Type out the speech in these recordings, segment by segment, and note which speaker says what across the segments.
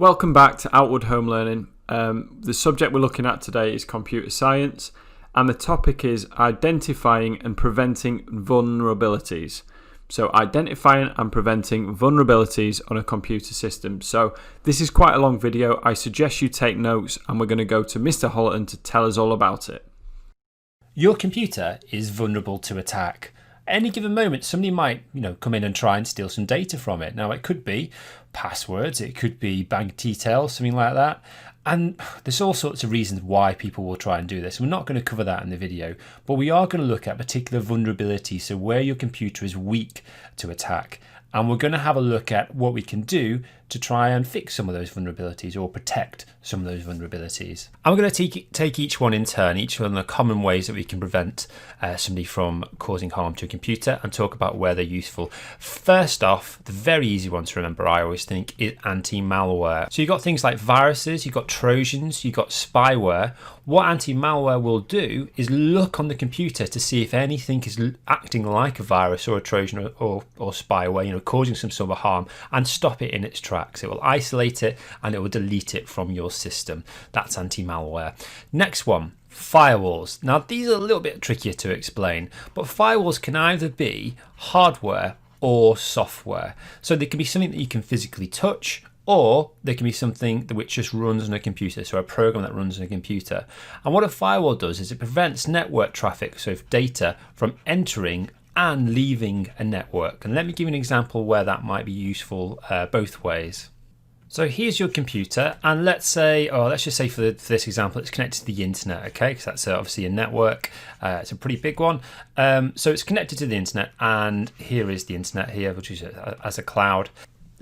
Speaker 1: Welcome back to Outward Home Learning. The subject we're looking at today is computer science, and the topic is identifying and preventing vulnerabilities. So identifying and preventing vulnerabilities on a computer system. So this is quite a long video. I suggest you take notes, and we're going to go to Mr. Hollerton to tell us all about it.
Speaker 2: Your computer is vulnerable to attack. At any given moment, somebody might, come in and try and steal some data from it. Now, it could be passwords, it could be bank details, something like that. And there's all sorts of reasons why people will try and do this. We're not going to cover that in the video, but we are going to look at particular vulnerabilities, so where your computer is weak to attack. And we're going to have a look at what we can do to try and fix some of those vulnerabilities or protect some of those vulnerabilities. I'm going to take each one in turn, each one of the common ways that we can prevent somebody from causing harm to a computer, and talk about where they're useful. First off, the very easy one to remember, I always think, is anti-malware. So you've got things like viruses, you've got Trojans, you've got spyware. What anti-malware will do is look on the computer to see if anything is acting like a virus or a Trojan or spyware, causing some sort of harm, and stop it in its tracks. It will isolate it and it will delete it from your system. That's anti-malware. Next one, firewalls. Now, these are a little bit trickier to explain, but firewalls can either be hardware or software. So they can be something that you can physically touch, or they can be something which just runs on a computer, so a program that runs on a computer. And what a firewall does is it prevents network traffic, so data, from entering and leaving a network. And let me give you an example where that might be useful both ways. So here's your computer, and let's just say for this example, it's connected to the internet, okay? Because that's obviously a network. It's a pretty big one. So it's connected to the internet, and here is the internet here, which is as a cloud.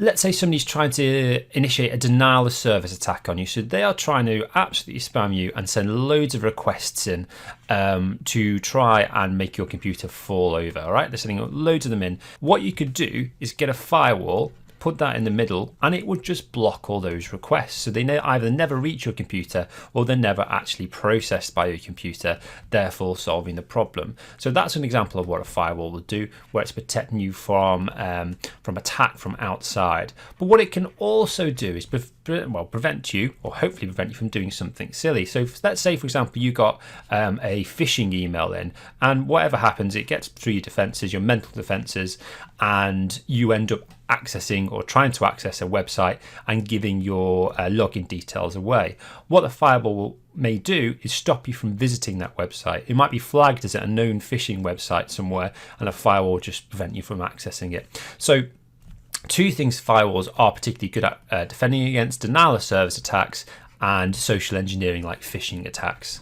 Speaker 2: Let's say somebody's trying to initiate a denial of service attack on you. So they are trying to absolutely spam you and send loads of requests in to try and make your computer fall over. All right, they're sending loads of them in. What you could do is get a firewall, put that in the middle, and it would just block all those requests. So they either never reach your computer or they're never actually processed by your computer, therefore solving the problem. So that's an example of what a firewall will do, where it's protecting you from attack from outside. But what it can also do is prevent you, or hopefully prevent you from doing something silly. So let's say, for example, you got a phishing email in, and whatever happens, it gets through your defenses, your mental defenses, and you end up accessing or trying to access a website and giving your login details away. What the firewall may do is stop you from visiting that website. It might be flagged as a known phishing website somewhere, and a firewall will just prevent you from accessing it. So two things firewalls are particularly good at defending against: denial of service attacks and social engineering like phishing attacks.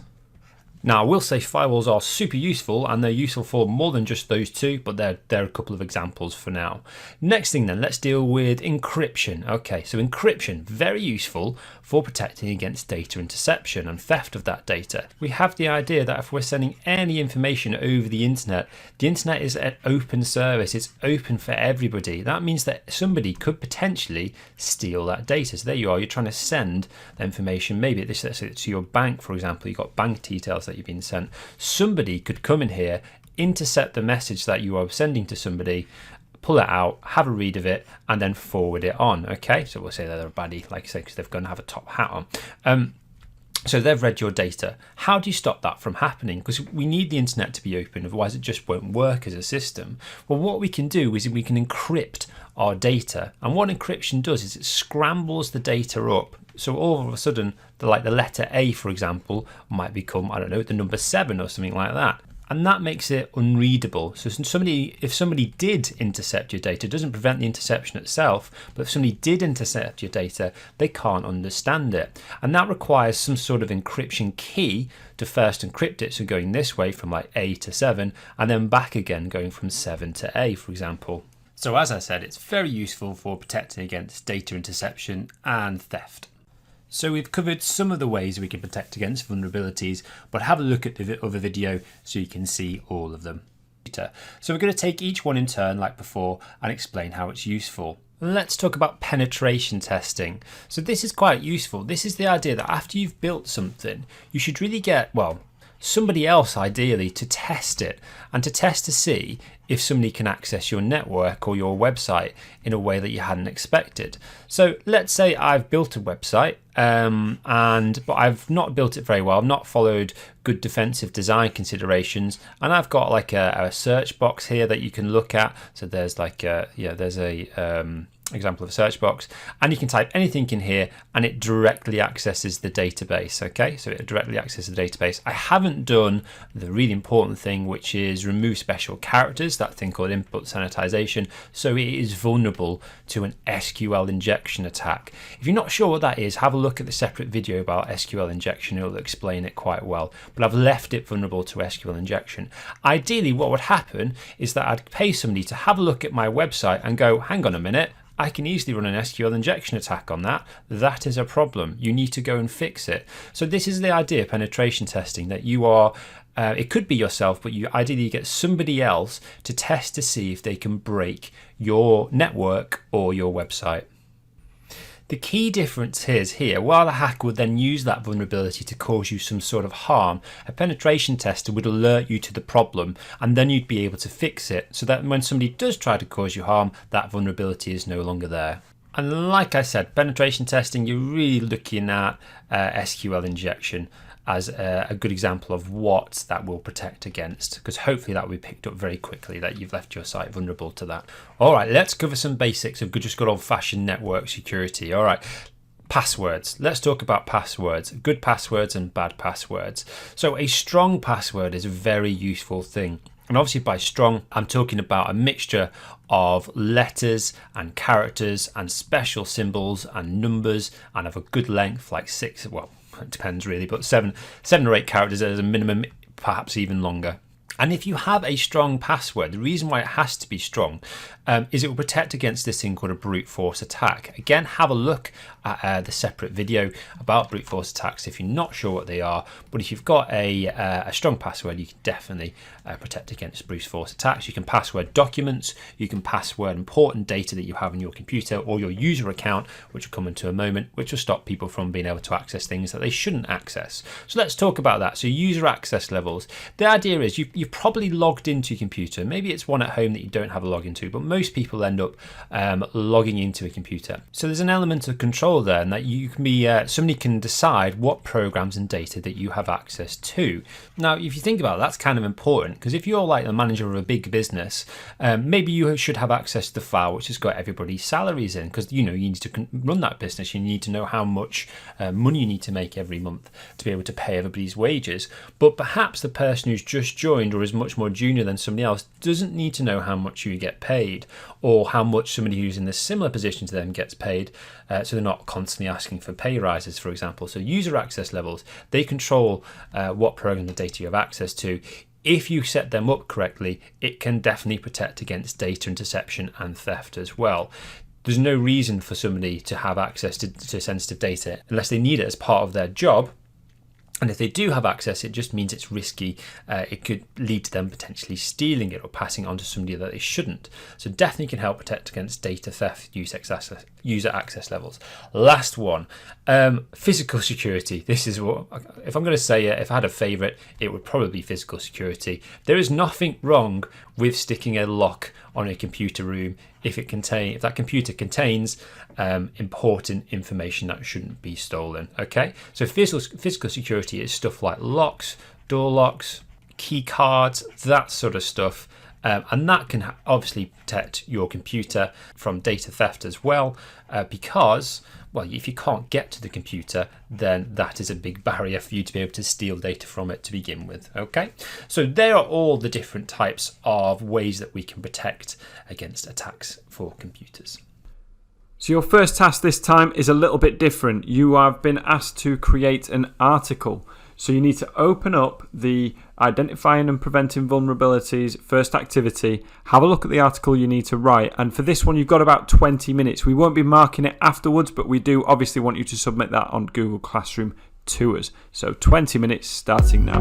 Speaker 2: Now, I will say firewalls are super useful, and they're useful for more than just those two, but they're a couple of examples for now. Next thing then, let's deal with encryption. Okay, so encryption, very useful for protecting against data interception and theft of that data. We have the idea that if we're sending any information over the internet is an open service, it's open for everybody. That means that somebody could potentially steal that data. So there you are, you're trying to send the information, maybe let's say to your bank, for example, you've got bank details that you've been sent. Somebody could come in here, intercept the message that you are sending to somebody, pull it out, have a read of it, and then forward it on. Okay, so we'll say that they're a baddie, like I say, because they're going to have a top hat on. So they've read your data. How do you stop that from happening? Because we need the internet to be open, otherwise it just won't work as a system. Well, what we can do is we can encrypt our data. And what encryption does is it scrambles the data up. So all of a sudden, the letter A, for example, might become, the number 7 or something like that. And that makes it unreadable. So if somebody did intercept your data, it doesn't prevent the interception itself, but if somebody did intercept your data, they can't understand it. And that requires some sort of encryption key to first encrypt it, so going this way from A to 7, and then back again going from 7 to A, for example. So as I said, it's very useful for protecting against data interception and theft. So we've covered some of the ways we can protect against vulnerabilities, but have a look at the other video so you can see all of them. So we're going to take each one in turn like before and explain how it's useful. Let's talk about penetration testing. So this is quite useful. This is the idea that after you've built something, you should really get, somebody else ideally to test it and to test to see if somebody can access your network or your website in a way that you hadn't expected. So let's say I've built a website but I've not built it very well. I've not followed good defensive design considerations, and I've got like a search box here that you can look at. So there's there's a example of a search box, and you can type anything in here and it directly accesses the database. Okay, so it directly accesses the database. I haven't done the really important thing, which is remove special characters, that thing called input sanitization, so it is vulnerable to an SQL injection attack. If you're not sure what that is, have a look at the separate video about SQL injection. It'll explain it quite well, but I've left it vulnerable to SQL injection. Ideally, what would happen is that I'd pay somebody to have a look at my website and go, hang on a minute, I can easily run an SQL injection attack on that. That is a problem. You need to go and fix it. So this is the idea of penetration testing, that you are, it could be yourself, but you ideally get somebody else to test to see if they can break your network or your website. The key difference is here, while a hacker would then use that vulnerability to cause you some sort of harm, a penetration tester would alert you to the problem and then you'd be able to fix it so that when somebody does try to cause you harm, that vulnerability is no longer there. And like I said, penetration testing, you're really looking at SQL injection as a good example of what that will protect against, because hopefully that will be picked up very quickly that you've left your site vulnerable to that. All right, let's cover some basics of just good old-fashioned network security. All right, passwords. Let's talk about passwords, good passwords and bad passwords. So a strong password is a very useful thing. And obviously by strong, I'm talking about a mixture of letters and characters and special symbols and numbers and of a good length, like it depends really, but seven or eight characters as a minimum, perhaps even longer. And if you have a strong password, the reason why it has to be strong is it will protect against this thing called a brute force attack. Again, have a look at the separate video about brute force attacks if you're not sure what they are. But if you've got a strong password, you can definitely protect against brute force attacks. You can password documents, you can password important data that you have on your computer or your user account, which will come into a moment, which will stop people from being able to access things that they shouldn't access. So let's talk about that. So user access levels. The idea is you've probably logged into your computer. Maybe it's one at home that you don't have a login to, but most people end up logging into a computer. So there's an element of control there, and that you can be somebody can decide what programs and data that you have access to. Now, if you think about it, that's kind of important, because if you're like the manager of a big business, maybe you should have access to the file which has got everybody's salaries in, because you need to run that business. You need to know how much money you need to make every month to be able to pay everybody's wages. But perhaps the person who's just joined or is much more junior than somebody else doesn't need to know how much you get paid or how much somebody who's in a similar position to them gets paid, so they're not constantly asking for pay rises, for example. So user access levels, they control what program and data you have access to. If you set them up correctly, it can definitely protect against data interception and theft as well. There's no reason for somebody to have access to sensitive data unless they need it as part of their job. And if they do have access, it just means it's risky. It could lead to them potentially stealing it or passing it on to somebody that they shouldn't. So definitely can help protect against data theft, user access levels. Last one, physical security. This is what, if I'm going to say it, if I had a favourite, it would probably be physical security. There is nothing wrong with sticking a lock on a computer room if that computer contains important information that shouldn't be stolen. Okay, so physical security is stuff like locks, door locks, key cards, that sort of stuff. And that can obviously protect your computer from data theft as well, because, well, if you can't get to the computer, then that is a big barrier for you to be able to steal data from it to begin with. Okay, so there are all the different types of ways that we can protect against attacks for computers.
Speaker 1: So your first task this time is a little bit different. You have been asked to create an article. So you need to open up the Identifying and Preventing Vulnerabilities first activity, have a look at the article you need to write, and for this one you've got about 20 minutes. We won't be marking it afterwards, but we do obviously want you to submit that on Google Classroom to us. So 20 minutes starting now.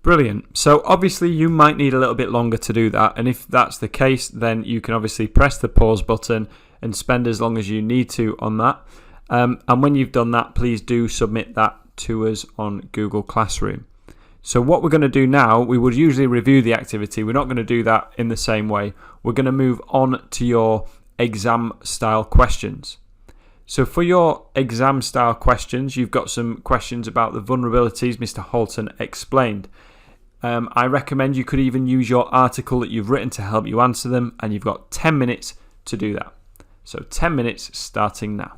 Speaker 1: Brilliant. So obviously you might need a little bit longer to do that, and if that's the case, then you can obviously press the pause button and spend as long as you need to on that. And when you've done that, please do submit that to us on Google Classroom. So what we're going to do now, we would usually review the activity. We're not going to do that in the same way. We're going to move on to your exam style questions. So for your exam style questions, you've got some questions about the vulnerabilities Mr. Halton explained. I recommend you could even use your article that you've written to help you answer them, and you've got 10 minutes to do that. So 10 minutes starting now.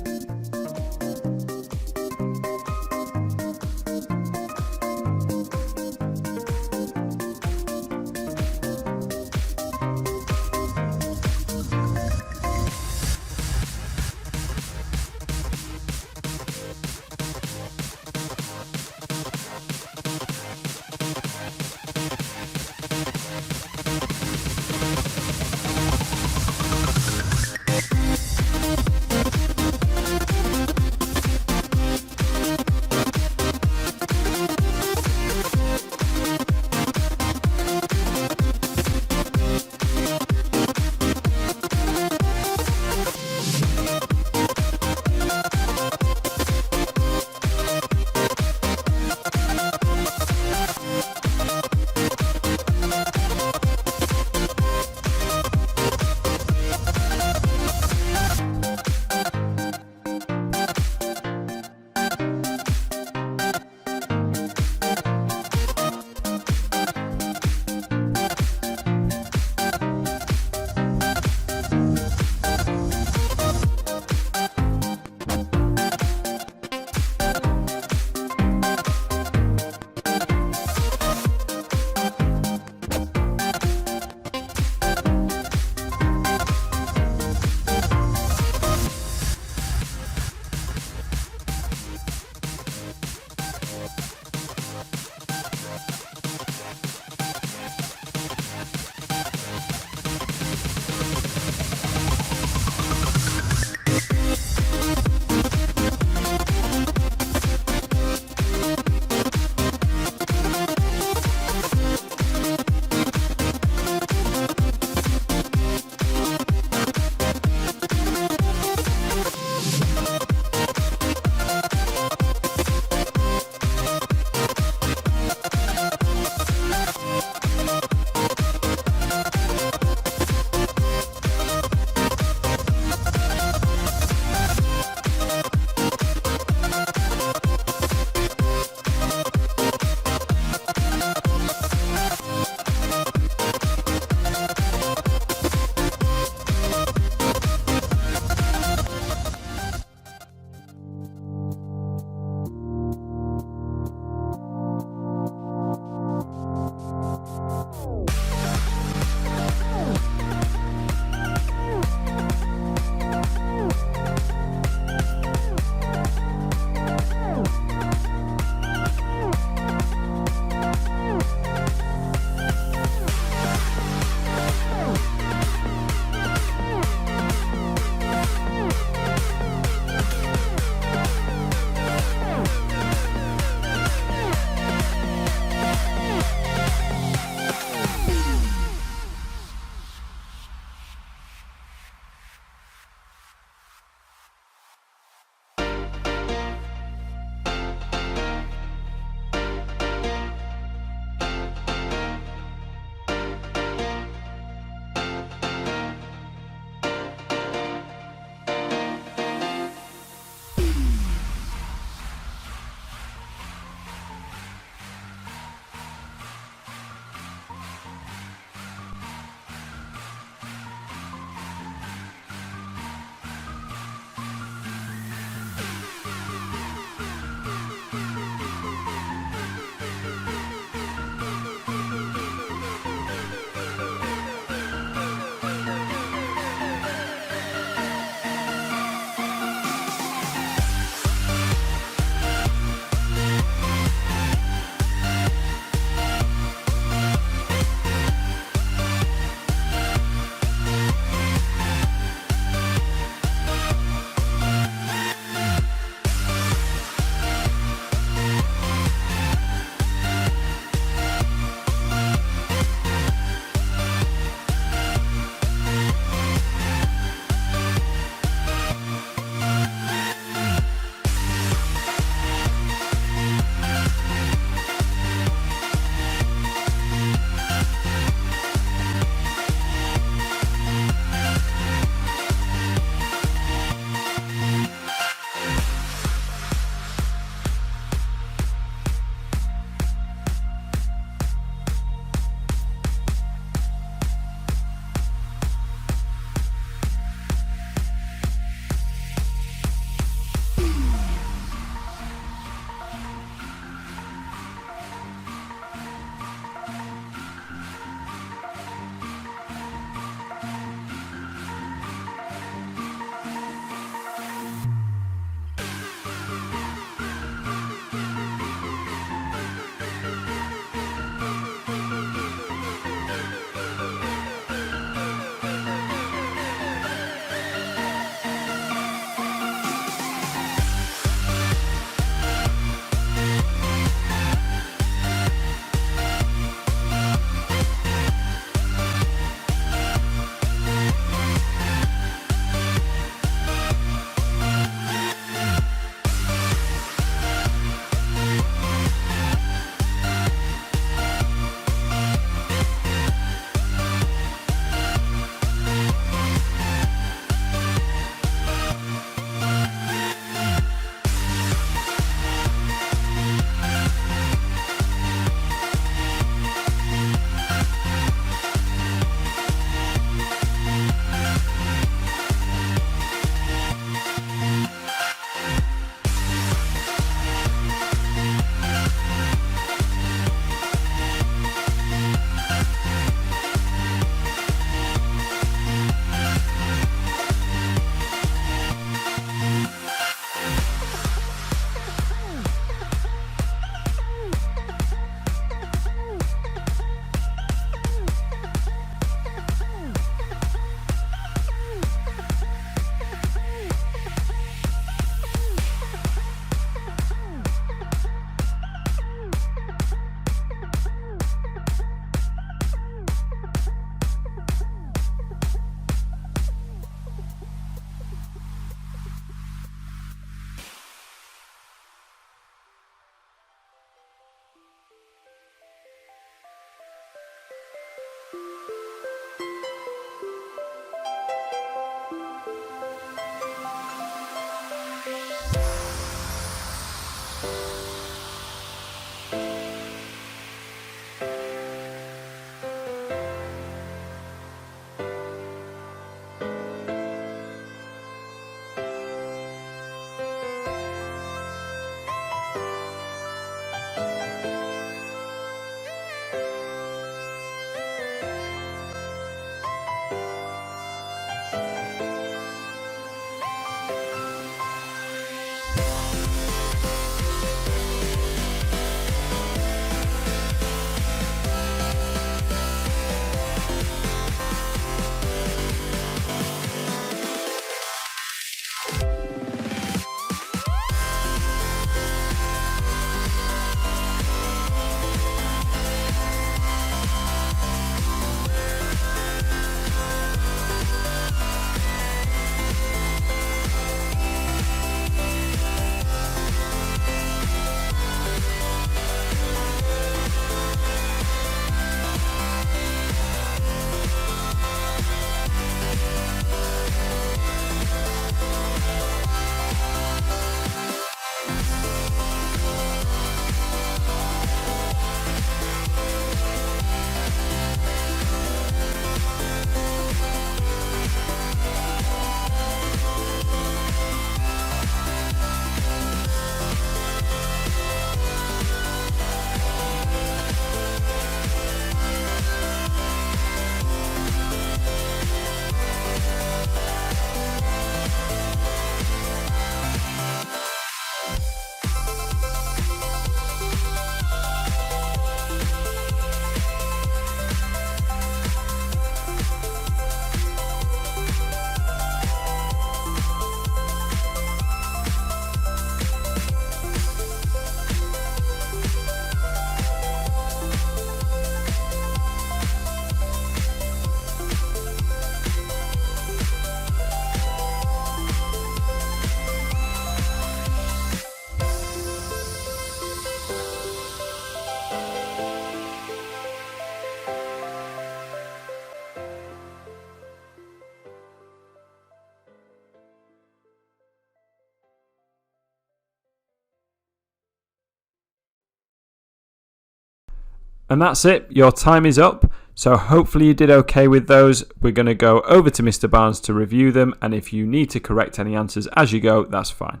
Speaker 1: And that's it. Your time is up. So hopefully you did okay with those. We're going to go over to Mr. Barnes to review them. And if you need to correct any answers as you go, that's fine.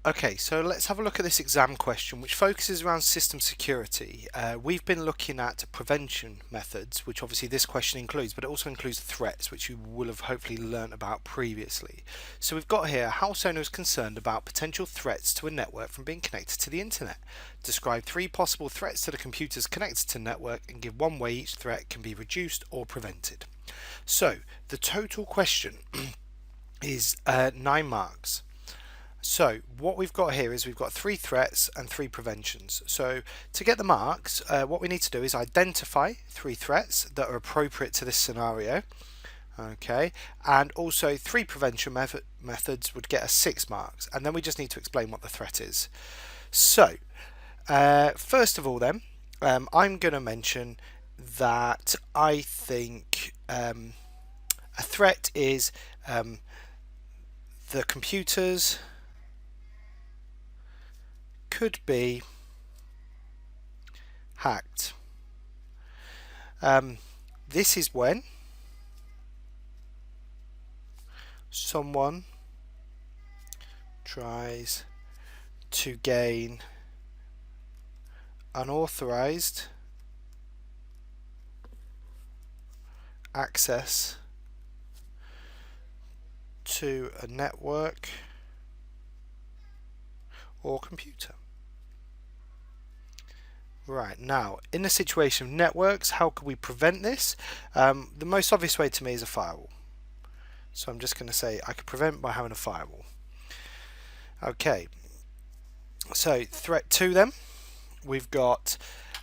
Speaker 3: Okay, so let's have a look at this exam question, which focuses around system security. We've been looking at prevention methods, which obviously this question includes, but it also includes threats, which you will have hopefully learnt about previously. So we've got here, a house owner is concerned about potential threats to a network from being connected to the internet. Describe 3 possible threats to the computers connected to the network and give 1 way each threat can be reduced or prevented. So the total question is 9 marks. So what we've got here is we've got 3 threats and 3 preventions. So to get the marks, what we need to do is identify 3 threats that are appropriate to this scenario. Okay, and also 3 prevention methods would get us 6 marks, and then we just need to explain what the threat is. So first of all then, I'm going to mention that I think a threat is the computers could be hacked. This is when someone tries to gain unauthorized access to a network or computer. Right, now in the situation of networks, how can we prevent this? The most obvious way to me is a firewall. So I'm just going to say I could prevent by having a firewall. Okay, so threat 2 then, we've got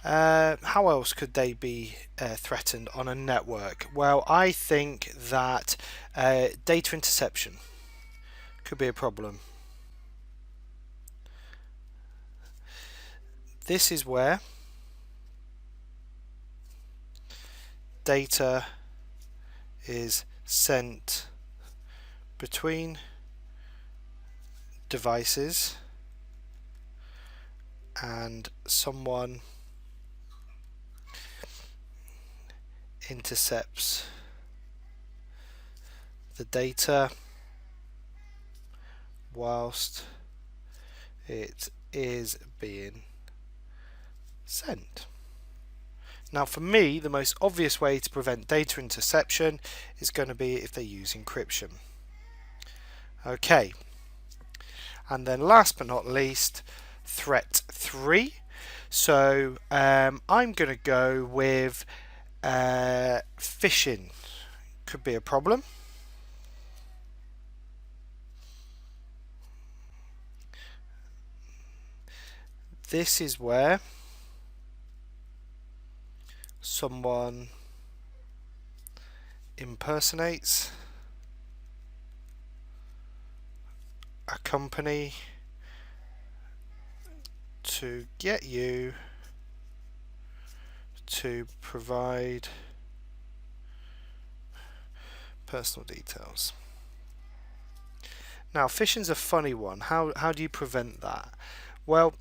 Speaker 3: how else could they be threatened on a network? Well, I think that data interception could be a problem. This is where data is sent between devices and someone intercepts the data whilst it is being sent. Now for me, the most obvious way to prevent data interception is going to be if they use encryption. Okay, and then last but not least, threat 3. So I'm going to go with phishing. Could be a problem. This is where someone impersonates a company to get you to provide personal details. Now phishing's a funny one. How do you prevent that? Well,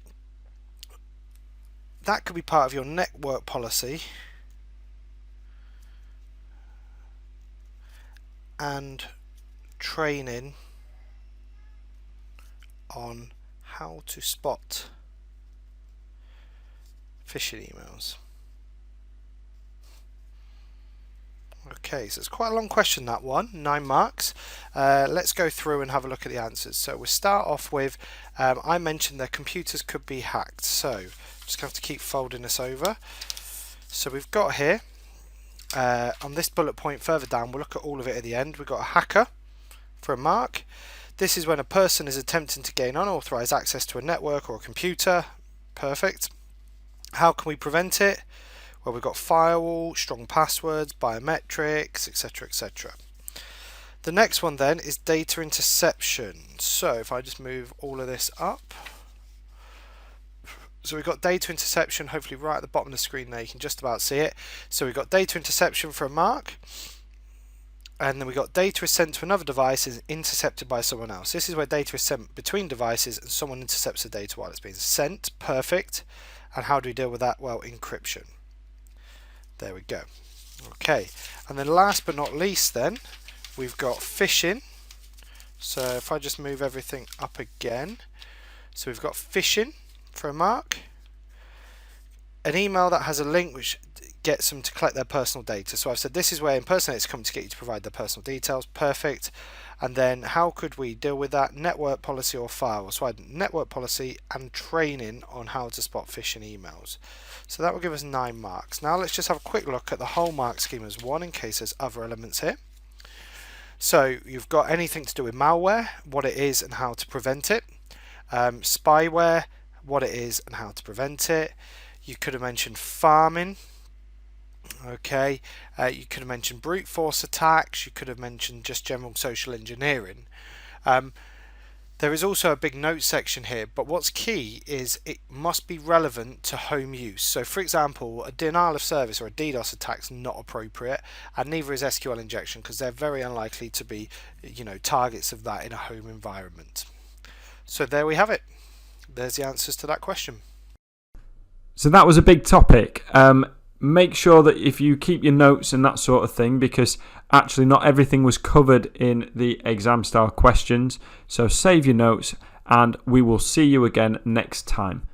Speaker 3: that could be part of your network policy and training on how to spot phishing emails. Okay, so it's quite a long question, that one, 9 marks. Let's go through and have a look at the answers. So we'll start off with, I mentioned their computers could be hacked. So just going to have to keep folding this over. So we've got here, on this bullet point further down, we'll look at all of it at the end. We've got a hacker for a mark. This is when a person is attempting to gain unauthorized access to a network or a computer. Perfect. How can we prevent it? Well, we've got firewall, strong passwords, biometrics, etc., etc. The next one then is data interception. So if I just move all of this up. So we've got data interception, hopefully right at the bottom of the screen there, you can just about see it. So we've got data interception for a mark, and then we've got data is sent to another device and is intercepted by someone else. This is where data is sent between devices and someone intercepts the data while it's being sent. Perfect. And how do we deal with that? Well, encryption. There we go. Okay, and then last but not least then, we've got phishing. So if I just move everything up again, so we've got phishing for a mark. An email that has a link which gets them to collect their personal data. So I've said this is where impersonators come to get you to provide their personal details. Perfect. And then how could we deal with that? Network policy or firewall. So I had network policy and training on how to spot phishing emails. So that will give us 9 marks. Now let's just have a quick look at the whole mark scheme as one in case there's other elements here. So you've got anything to do with malware, what it is and how to prevent it. Spyware, what it is and how to prevent it. You could have mentioned farming. Okay, you could have mentioned brute force attacks. You could have mentioned just general social engineering. There is also a big notes section here, but what's key is it must be relevant to home use. So for example, a denial of service or a DDoS attack is not appropriate, and neither is SQL injection, because they're very unlikely to be, targets of that in a home environment. So there we have it. There's the answers to that question.
Speaker 1: So that was a big topic. Make sure that if you keep your notes and that sort of thing, because actually not everything was covered in the exam style questions. So save your notes and we will see you again next time.